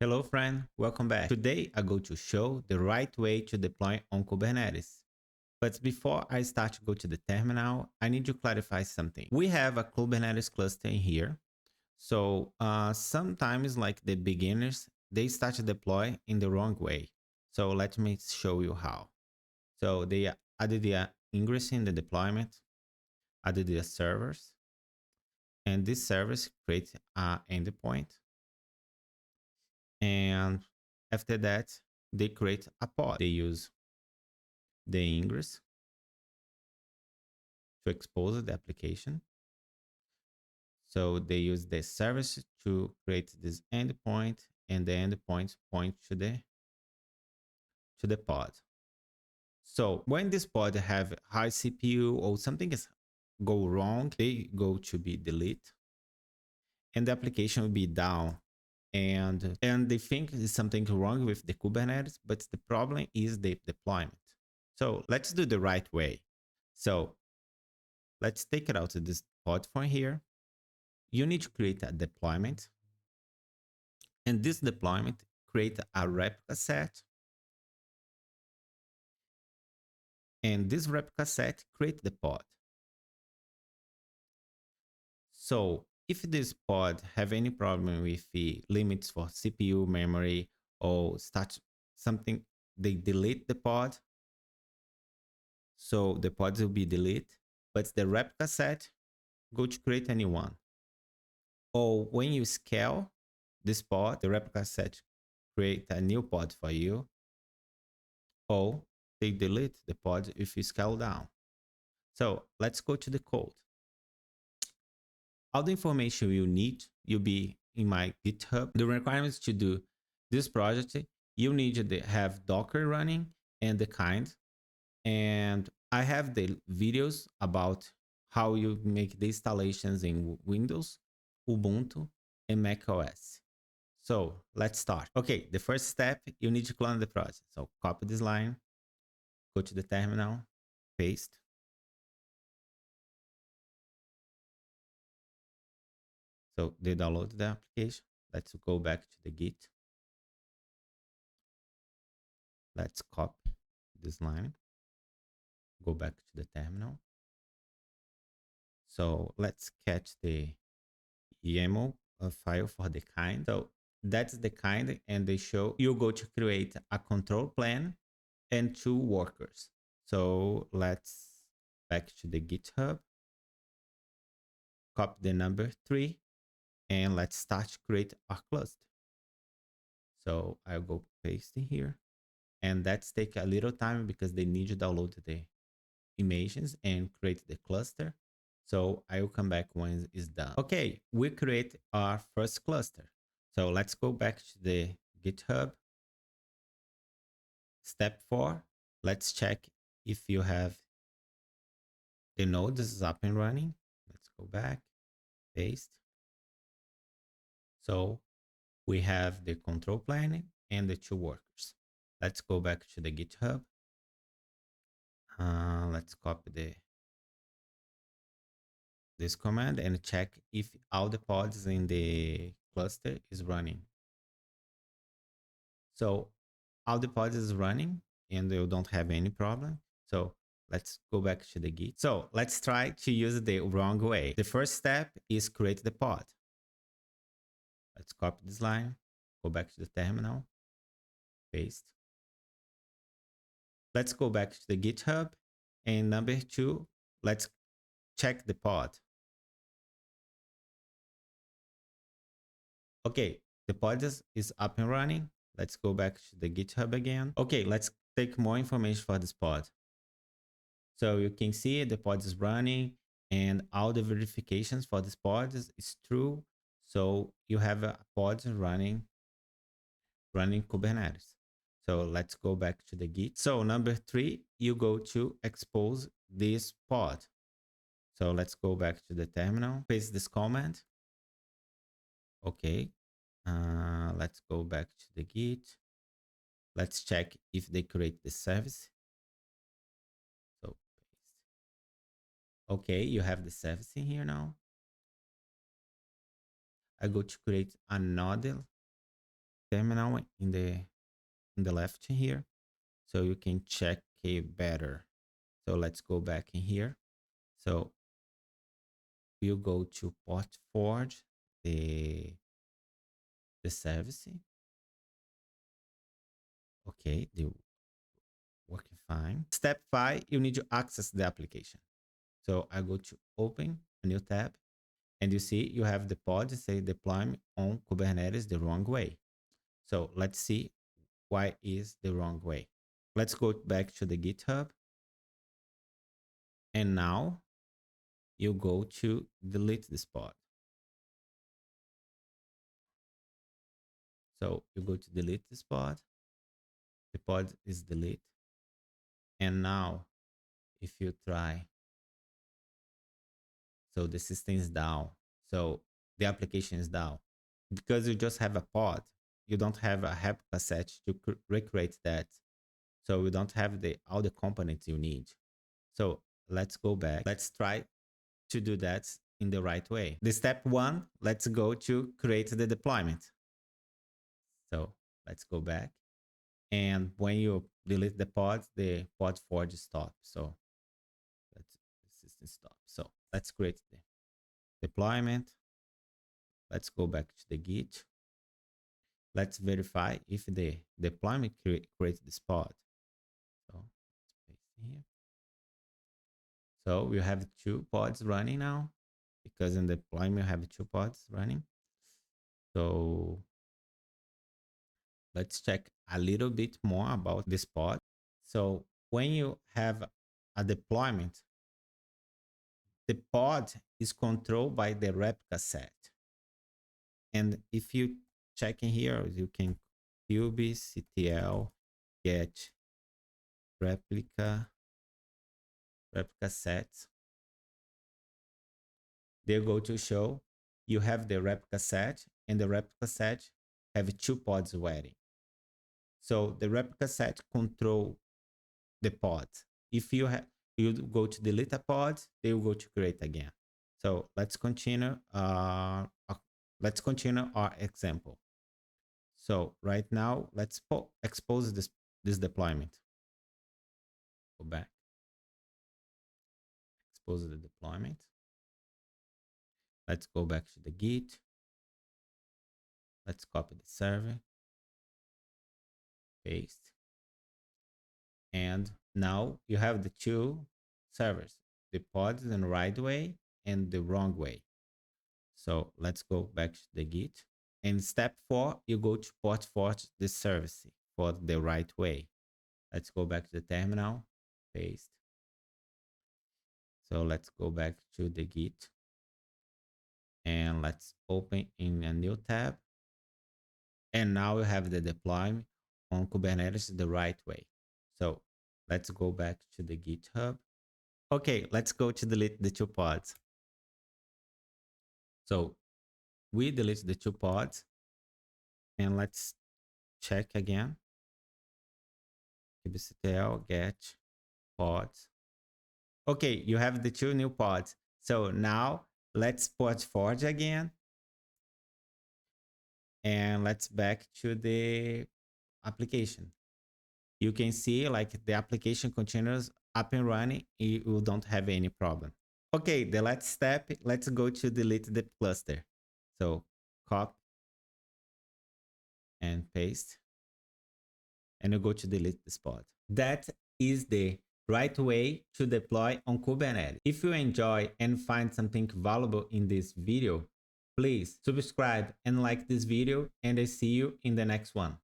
Hello friend, welcome back. Today I'm going to show the right way to deploy on Kubernetes. But before I start to go to the terminal, I need to clarify something. We have a Kubernetes cluster in here. So sometimes like the beginners, they start to deploy in the wrong way. So let me show you how. So they added the ingress in the deployment, added the servers, and this service creates an endpoint. And after that, they create a pod. They use the ingress to expose the application. So they use the service to create this endpoint, and the endpoint point to the pod. So when this pod have high CPU or something is go wrong, they go to be delete, and the application will be down. And they think there's something wrong with the Kubernetes, but the problem is the deployment. So let's do the right way. So let's take it out of this pod from here. You need to create a deployment. And this deployment create a replica set. And this replica set create the pod. So if this pod have any problem with the limits for CPU, memory, or start something, they delete the pod. So the pods will be deleted, but the replica set go to create a new one. Or when you scale this pod, the replica set create a new pod for you. Or they delete the pod if you scale down. So let's go to the code. All the information you need, you'll be in my GitHub. The requirements to do this project, you need to have Docker running and the kind. And I have the videos about how you make the installations in Windows, Ubuntu, and Mac OS. So let's start. Okay, the first step, you need to clone the project. So copy this line, go to the terminal, paste. So they download the application. Let's go back to the Git. Let's copy this line, go back to the terminal. So let's catch the YAML file for the kind. So that's the kind, and they show you go to create a control plan and 2 workers. So let's back to the GitHub, copy the number 3, and let's start to create a cluster. So I'll go paste in here, and that's take a little time because they need to download the images and create the cluster. So I will come back when it's done. Okay, we create our first cluster. So let's go back to the GitHub. Step 4, let's check if you have the node. This is up and running. Let's go back, paste. So we have the control plane and the 2 workers. Let's go back to the GitHub. Let's copy this command and check if all the pods in the cluster is running. So all the pods is running and you don't have any problem. So let's go back to the Git. So let's try to use the wrong way. The first step is create the pod. Let's copy this line, go back to the terminal, paste. Let's go back to the GitHub, and number 2, let's check the pod. Okay, the pod is up and running. Let's go back to the GitHub again. Okay, let's take more information for this pod. So you can see the pod is running and all the verifications for this pod is true. So you have a pod running Kubernetes. So let's go back to the Git. So number 3, you go to expose this pod. So let's go back to the terminal, paste this command. Okay. Let's go back to the Git. Let's check if they create the service. So paste. Okay, you have the service in here now. I go to create another terminal in the left here, so you can check it better. So let's go back in here. So we'll go to port forge the service. Okay, the working fine. Step 5, you need to access the application. So I go to open a new tab, and you see you have the pod say deployment on Kubernetes the wrong way. So let's see why is the wrong way. Let's go back to the GitHub, and now you go to delete this pod. So you go to delete this pod. The pod is deleted. And now if you try, so the system is down. So the application is down because you just have a pod. You don't have a replica set to recreate that. So we don't have all the components you need. So let's go back. Let's try to do that in the right way. The step 1, let's go to create the deployment. So let's go back. And when you delete the pod forge stops. So let's the system stop. So let's create the deployment. Let's go back to the Git. Let's verify if the deployment creates this pod. So let's paste here. So we have 2 pods running now, because in the deployment we have 2 pods running. So let's check a little bit more about this pod. So when you have a deployment, the pod is controlled by the replica set. And if you check in here, you can kubectl get replica sets. They go to show you have the replica set, and the replica set have 2 pods waiting. So the replica set control the pod. If you go to delete a pod, they will go to create again. So let's continue. Let's continue our example. So right now, let's expose this deployment. Go back. Expose the deployment. Let's go back to the Git. Let's copy the server. Paste. And now you have the 2 servers, the pods in the right way and the wrong way. So let's go back to the Git. In step 4, you go to port forge the service for the right way. Let's go back to the terminal, paste. So let's go back to the Git, and let's open in a new tab. And now we have the deployment on Kubernetes the right way. So let's go back to the GitHub. Okay, let's go to delete the 2 pods. So we delete the 2 pods, and let's check again. kubectl get pods. Okay, you have the 2 new pods. So now let's port forge again, and let's back to the application. You can see like the application continues up and running. You don't have any problem. Okay, the last step, let's go to delete the cluster. So copy and paste, and you go to delete this pod. That is the right way to deploy on Kubernetes. If you enjoy and find something valuable in this video, please subscribe and like this video, and I see you in the next one.